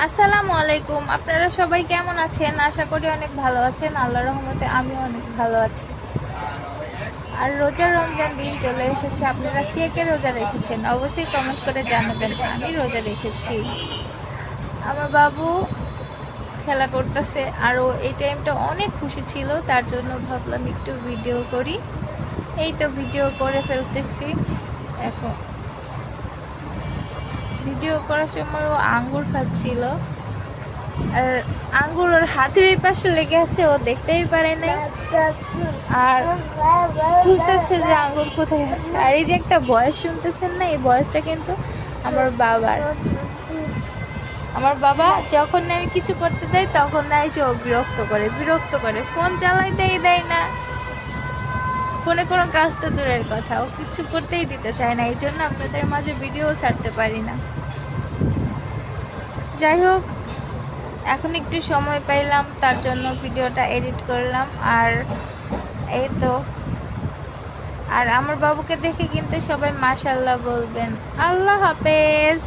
আসসালামু আলাইকুম। আপনারা সবাই কেমন আছেন? আশা করি অনেক ভালো আছেন। আল্লাহর রহমতে আমিও অনেক ভালো আছি। আর রমজান দিন চলে এসেছে। আপনারা কে কে রোজা রেখেছেন অবশ্যই কমেন্ট করে জানাবেন। আমি রোজা রেখেছি। আমার বাবু খেলা করতেছে আর ও এই টাইমটা অনেক খুশি ছিল, তার জন্য ভাবলাম একটু ভিডিও করি। এই তো ভিডিও করে ফেলতেছি। এখন ভিডিও করার সময় ও আঙ্গুর খাচ্ছিল, আর আঙ্গুর ওর হাতের এই পাশে লেগে আছে, ও দেখতেই পারে নাই। আর খুঁজতেছে যে আঙ্গুর কোথায় আছে। আর এই যে একটা ভয়েস শুনতেছেন না, এই ভয়েসটা কিন্তু আমার বাবার। আমার বাবা যখন আমি কিছু করতে যাই তখন না এসে ও বিরক্ত করে ফোন চালাইতেই দেয় না। ফোনে কোনো কাজ তো দূরের কথা, ও কিছু করতেই দিতে চায় না। এই জন্য আপনাদের মাঝে ভিডিও ছাড়তে পারি না। যাই হোক, এখন একটু সময় পাইলাম, তার জন্য ভিডিওটা এডিট করলাম। আর এই তো, আর আমার বাবুকে দেখে কিন্তু সবাই মাশাআল্লাহ বলবেন। আল্লাহ হাফেজ।